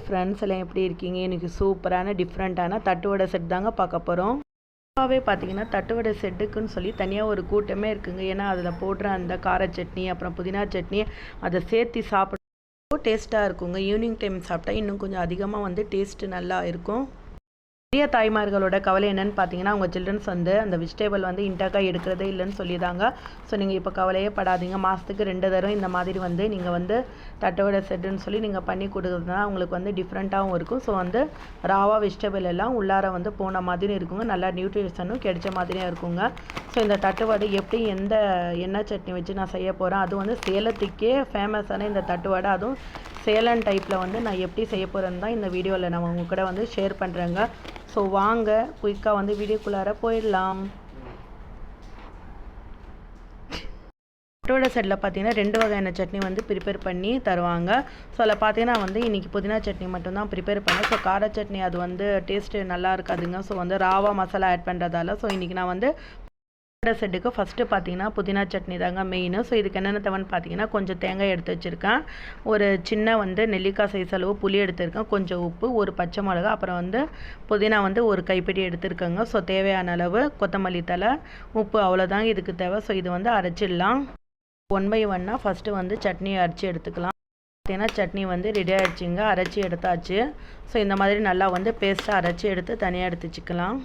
Friends எல்லாம் எப்படி இருக்கீங்க? இன்றைக்கி சூப்பரான டிஃப்ரெண்ட்டான தட்டுவடை செட் தாங்க பார்க்க போகிறோம். பொதுவாகவே பார்த்தீங்கன்னா தட்டுவடை செட்டுக்குன்னு சொல்லி தனியாக ஒரு கூட்டமே இருக்குங்க. ஏன்னா அதில் போடுற அந்த கார சட்னி அப்புறம் புதினா சட்னி அதை சேர்த்து சாப்பிட டேஸ்ட்டாக இருக்குங்க. ஈவினிங் டைம் சாப்பிட்டா இன்னும் கொஞ்சம் அதிகமாக வந்து டேஸ்ட்டு நல்லா இருக்கும். நிறைய தாய்மார்களோட கவலை என்னென்னு பார்த்தீங்கன்னா அவங்க சில்ட்ரன்ஸ் வந்து அந்த வெஜிடேபிள் வந்து இன்டாக்காக எடுக்கிறதே இல்லைன்னு சொல்லிதாங்க. ஸோ நீங்கள் இப்போ கவலையே படாதீங்க. மாதத்துக்கு 2 தடவை இந்த மாதிரி வந்து நீங்கள் வந்து தட்டுவடை செட்டுன்னு சொல்லி நீங்கள் பண்ணி கொடுக்குறதுனா உங்களுக்கு வந்து டிஃப்ரெண்ட்டாகவும் இருக்கும். ஸோ வந்து ராவா வெஜிடபிள் எல்லாம் உள்ளார வந்து போன மாதிரி இருக்குங்க. நல்லா நியூட்ரிஷனும் கிடைச்ச மாதிரியும் இருக்குங்க. ஸோ இந்த தட்டுவடை எப்படி எந்த எண்ணெய் சட்னி வச்சு நான் செய்ய போகிறேன், அது வந்து சேலத்துக்கே ஃபேமஸான இந்த தட்டுவடை, அதுவும் சேலம் டைப்பில் வந்து நான் எப்படி செய்ய போகிறேன்னு தான் இந்த வீடியோவில் நான் உங்கள் கூட வந்து ஷேர் பண்ணுறேங்க. ஸோ வாங்க குயிக்காக வந்து வீடியோக்குள்ளார போயிடலாம். தட்டுவடை செட்டில் பார்த்தீங்கன்னா 2 வகையான சட்னி வந்து ப்ரிப்பேர் பண்ணி தருவாங்க. ஸோ அதில் பார்த்தீங்கன்னா வந்து இன்றைக்கி புதினா சட்னி மட்டும்தான் ப்ரிப்பேர் பண்ணேன். ஸோ கார சட்னி அது வந்து டேஸ்ட்டு நல்லா இருக்காதுங்க. ஸோ வந்து ராவா மசாலா ஆட் பண்ணுறதால ஸோ இன்றைக்கி நான் வந்து செட்டுக்கு ஃபஸ்ட்டு பார்த்தீங்கன்னா புதினா சட்னி தாங்க மெயின். ஸோ இதுக்கு என்னென்ன தேவைன்னு பார்த்தீங்கன்னா கொஞ்சம் தேங்காய் எடுத்து வச்சுருக்கேன், ஒரு சின்ன வந்து நெல்லிக்காய் சைஸ் அளவு புளி எடுத்துருக்கேன், கொஞ்சம் உப்பு, ஒரு பச்சை மிளகா, அப்புறம் வந்து புதினா வந்து ஒரு கைப்பிடி எடுத்துருக்கேங்க. ஸோ தேவையான அளவு கொத்தமல்லி தழை, உப்பு, அவ்வளோதாங்க இதுக்கு தேவை. ஸோ இது வந்து அரைச்சிடலாம். 1 by 1 ஃபஸ்ட்டு வந்து சட்னியை அரைச்சி எடுத்துக்கலாம். பார்த்தீங்கன்னா சட்னி வந்து ரெடி ஆகிடுச்சிங்க, அரைச்சி எடுத்தாச்சு. ஸோ இந்த மாதிரி நல்லா வந்து பேஸ்ட்டாக அரைச்சி எடுத்து தனியாக எடுத்து வச்சுக்கலாம்.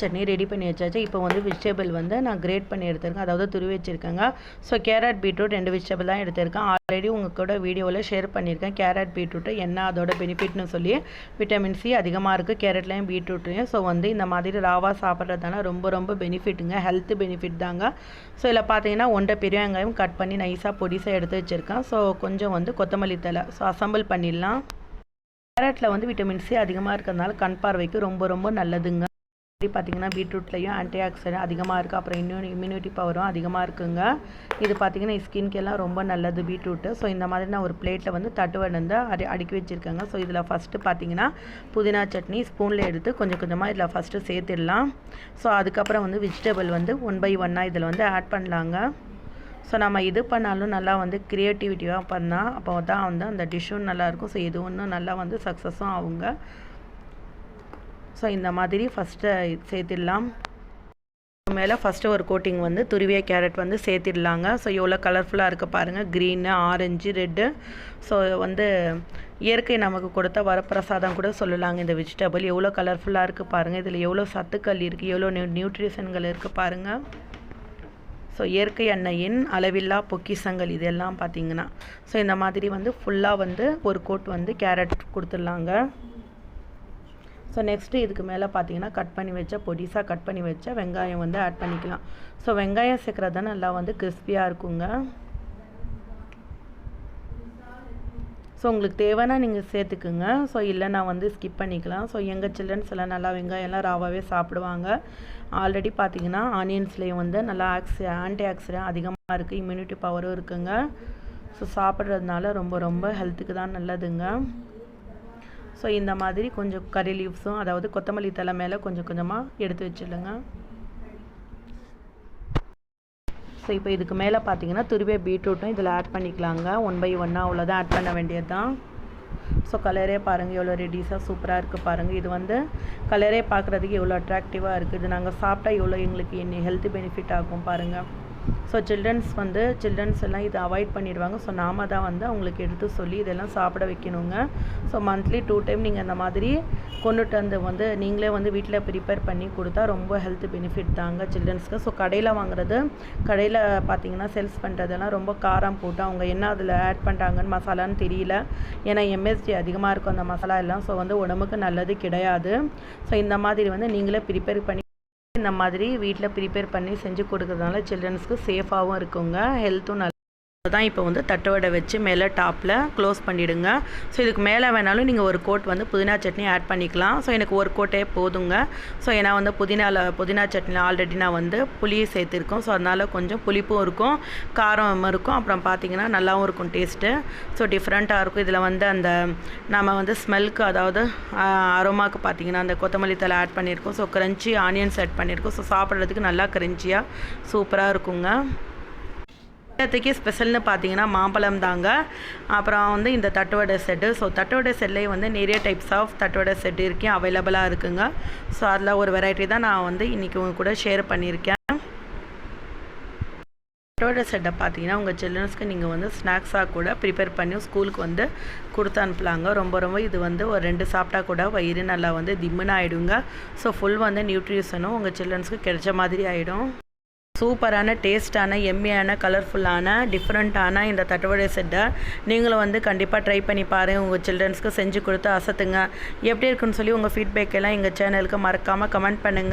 சட்னி ரெடி பண்ணி வச்சாச்சு. இப்போ வந்து வெஜிடபிள் வந்து நான் கிரேட் பண்ணி எடுத்திருக்கேன், அதாவது துருவி வச்சுருக்கேங்க. ஸோ கேரட் பீட்ரூட் 2 வெஜிடபிள் தான் எடுத்திருக்கேன். ஆல்ரெடி உங்கள் கூட வீடியோவில் ஷேர் பண்ணியிருக்கேன் கேரட் பீட்ரூட்டு என்ன அதோட பெனிஃபிட்னு சொல்லி. விட்டமின் சி அதிகமாக இருக்குது கேரட்லேயும் பீட்ரூட்லேயும். ஸோ வந்து இந்த மாதிரி ராவாக சாப்பிட்றதுனால ரொம்ப ரொம்ப பெனிஃபிட்டுங்க, ஹெல்த் பெனிஃபிட் தாங்க. ஸோ இதில் பார்த்தீங்கன்னா 1 பெரிய வெங்காயம் கட் பண்ணி நைஸாக பொடிசாக எடுத்து வச்சுருக்கேன். ஸோ கொஞ்சம் வந்து கொத்தமல்லி தழை. ஸோ அசம்பிள் பண்ணிடலாம். கேரட்டில் வந்து விட்டமின் சி அதிகமாக இருக்கிறதுனால கண் பார்வைக்கு ரொம்ப ரொம்ப நல்லதுங்க. பார்த்தீங்கன்னா பீட்ரூட்லேயும் ஆன்டி ஆக்சிடென்ட் அதிகமாக இருக்குது, அப்புறம் இம்யூனிட்டி பவரும் அதிகமாக இருக்குங்க. இது பார்த்தீங்கன்னா ஸ்கின்கெல்லாம் ரொம்ப நல்லது பீட்ரூட்டு. ஸோ இந்த மாதிரி நான் ஒரு பிளேட்டில் வந்து தட்டுவடை வந்து அடுக்கி வச்சுருக்கேங்க. ஸோ இதில் ஃபஸ்ட்டு பார்த்தீங்கன்னா புதினா சட்னி ஸ்பூனில் எடுத்து கொஞ்சம் கொஞ்சமாக இதில் ஃபஸ்ட்டு சேர்த்துடலாம். ஸோ அதுக்கப்புறம் வந்து வெஜிடபிள் வந்து 1 by 1 இதில் வந்து ஆட் பண்ணலாங்க. ஸோ நம்ம இது பண்ணாலும் நல்லா வந்து க்ரியேட்டிவிட்டியாக பண்ணால் அப்போ தான் வந்து அந்த டிஷ்ஷும் நல்லாயிருக்கும். ஸோ இது ஒன்றும் நல்லா வந்து சக்ஸஸும் ஆகுங்க. ஸோ இந்த மாதிரி ஃபஸ்ட்டு சேர்த்திடலாம். மேலே ஃபஸ்ட்டு ஒரு கோட்டிங் வந்து துருவிய கேரட் வந்து சேர்த்திடலாங்க. ஸோ எவ்வளோ கலர்ஃபுல்லாக இருக்குது பாருங்கள், க்ரீனு, ஆரஞ்சு, ரெட்டு. ஸோ வந்து இயற்கை நமக்கு கொடுத்த வரப்பிரசாதம் கூட சொல்லலாங்க. இந்த வெஜிடபிள் எவ்வளோ கலர்ஃபுல்லாக இருக்குது பாருங்கள். இதில் எவ்வளோ சத்துக்கள் இருக்குது, எவ்வளோ நியூட்ரிஷன்கள் இருக்குது பாருங்கள். ஸோ இயற்கை எண்ணெயின் அளவில்லா பொக்கிஷங்கள் இதெல்லாம் பார்த்திங்கன்னா. ஸோ இந்த மாதிரி வந்து ஃபுல்லாக வந்து ஒரு கோட் வந்து கேரட் கொடுத்துடலாங்க. ஸோ நெக்ஸ்ட்டு இதுக்கு மேலே பார்த்தீங்கன்னா கட் பண்ணி வச்ச பொடிசாக கட் பண்ணி வச்ச வெங்காயம் வந்து ஆட் பண்ணிக்கலாம். ஸோ வெங்காயம் சேர்க்குறது தான் நல்லா வந்து கிறிஸ்பியாக இருக்குங்க. ஸோ உங்களுக்கு தேவைன்னா நீங்கள் சேர்த்துக்குங்க. ஸோ இல்லைனா வந்து ஸ்கிப் பண்ணிக்கலாம். ஸோ எங்கள் சில்ட்ரன்ஸ் எல்லாம் நல்லா வெங்காயம்லாம் ராவாகவே சாப்பிடுவாங்க. ஆல்ரெடி பார்த்தீங்கன்னா ஆனியன்ஸ்லேயும் வந்து நல்லா ஆன்டி ஆக்சிடென்ட் அதிகமாக இருக்குது, இம்யூனிட்டி பவரும் இருக்குங்க. ஸோ சாப்பிட்றதுனால ரொம்ப ரொம்ப ஹெல்த்துக்கு தான் நல்லதுங்க. ஸோ இந்த மாதிரி கொஞ்சம் கறி லீவ்ஸும் அதாவது கொத்தமல்லி தழை மேலே கொஞ்சம் கொஞ்சமாக எடுத்து வச்சிடுங்க. ஸோ இப்போ இதுக்கு மேலே பார்த்தீங்கன்னா துருவிய பீட்ரூட்டும் இதில் ஆட் பண்ணிக்கலாங்க. 1 by 1 அவ்வளோதான் ஆட் பண்ண வேண்டியது தான். ஸோ கலரே பாருங்கள் எவ்வளோ ரெடிஸாக சூப்பராக இருக்குது பாருங்கள். இது வந்து கலரே பார்க்குறதுக்கு எவ்வளோ அட்ராக்டிவாக இருக்குது. இது நாங்கள் சாப்பிட்டா எவ்வளோ எங்களுக்கு ஹெல்த் பெனிஃபிட் ஆகும் பாருங்கள். ஸோ சில்ட்ரன்ஸ் எல்லாம் இதை அவாய்ட் பண்ணிடுவாங்க. ஸோ நாம தான் வந்து அவங்களுக்கு எடுத்து சொல்லி இதெல்லாம் சாப்பிட வைக்கணுங்க. ஸோ மந்த்லி 2 டைம் நீங்கள் அந்த மாதிரி கொண்டுட்டு வந்து நீங்களே வந்து வீட்டில் ப்ரிப்பேர் பண்ணி கொடுத்தா ரொம்ப ஹெல்த் பெனிஃபிட் தாங்க சில்ட்ரன்ஸ்க்கு. ஸோ கடையில் பார்த்தீங்கன்னா சேல்ஸ் பண்ணுறதெல்லாம் ரொம்ப காரம் போட்டு அவங்க என்ன அதில் ஆட் பண்ணுறாங்கன்னு மசாலான்னு தெரியல. ஏன்னா எம்எஸ்ஜி அதிகமாக இருக்கும் அந்த மசாலா எல்லாம். ஸோ வந்து உடம்புக்கு நல்லது கிடையாது. ஸோ இந்த மாதிரி வந்து நீங்களே ப்ரிப்பேர் பண்ணி இந்த மாதிரி வீட்டில் ப்ரிப்பேர் பண்ணி செஞ்சு கொடுக்குறதுனால சில்ட்ரன்ஸ்க்கு சேஃபாகவும் இருக்குங்க, ஹெல்த்தும் நல்லா தான். இப்போ வந்து தட்டுவடை வச்சு மேலே டாப்பில் க்ளோஸ் பண்ணிவிடுங்க. ஸோ இதுக்கு மேலே வேணாலும் நீங்கள் ஒரு கோட் வந்து புதினா சட்னி ஆட் பண்ணிக்கலாம். ஸோ எனக்கு ஒரு கோட்டே போதுங்க. ஸோ ஏன்னா வந்து புதினா சட்னியில் ஆல்ரெடி நான் வந்து புளியை சேர்த்துருக்கோம். ஸோ அதனால் கொஞ்சம் புளிப்பும் இருக்கும், காரமும் இருக்கும், அப்புறம் பார்த்திங்கன்னா நல்லாவும் இருக்கும் டேஸ்ட்டு. ஸோ டிஃப்ரெண்ட்டாக இருக்கும். இதில் வந்து அந்த நம்ம வந்து ஸ்மெல்க்கு அதாவது அரோமாவுக்கு பார்த்திங்கன்னா அந்த கொத்தமல்லி தழை ஆட் பண்ணியிருக்கோம். ஸோ க்ரன்ச்சி ஆனியன்ஸ் ஆட் பண்ணியிருக்கோம். ஸோ சாப்பிட்றதுக்கு நல்லா க்ரன்ச்சியாக சூப்பராக இருக்குங்க. நேற்றுக்கு ஸ்பெஷல்னு பார்த்தீங்கன்னா மாம்பழம் தாங்க. அப்புறம் வந்து இந்த தட்டுவடை செட்டு. ஸோ தட்டுவடை செட்லேயே வந்து நிறைய டைப்ஸ் ஆஃப் தட்டுவடை செட்டு இருக்கேன் அவைலபிளாக இருக்குங்க. ஸோ அதில் ஒரு வெரைட்டி தான் நான் வந்து இன்றைக்கி உங்க கூட ஷேர் பண்ணியிருக்கேன். தட்டுவடை செட்டை பார்த்தீங்கன்னா உங்கள் சில்ட்ரன்ஸ்க்கு நீங்கள் வந்து ஸ்நாக்ஸாக கூட ப்ரிப்பேர் பண்ணி ஸ்கூலுக்கு வந்து கொடுத்து அனுப்பலாங்க. ரொம்ப இது வந்து ஒரு 2 சாப்பிட்டா கூட வயிறு நல்லா வந்து திம்முன்னு ஆகிடுங்க. ஸோ ஃபுல் வந்து நியூட்ரிஷனும் உங்கள் சில்ட்ரன்ஸ்க்கு கிடைச்ச மாதிரி ஆகிடும். சூப்பரான டேஸ்டான எம்மியான கலர்ஃபுல்லான டிஃப்ரெண்ட்டான இந்த தட்டுவடை செட்டை நீங்களும் வந்து கண்டிப்பாக ட்ரை பண்ணி பாருங்கள். உங்கள் சில்ட்ரன்ஸ்க்கு செஞ்சு கொடுத்து அசத்துங்க. எப்படி இருக்குன்னு சொல்லி உங்கள் ஃபீட்பேக் எல்லாம் எங்கள் சேனலுக்கு மறக்காமல் கமெண்ட் பண்ணுங்கள்.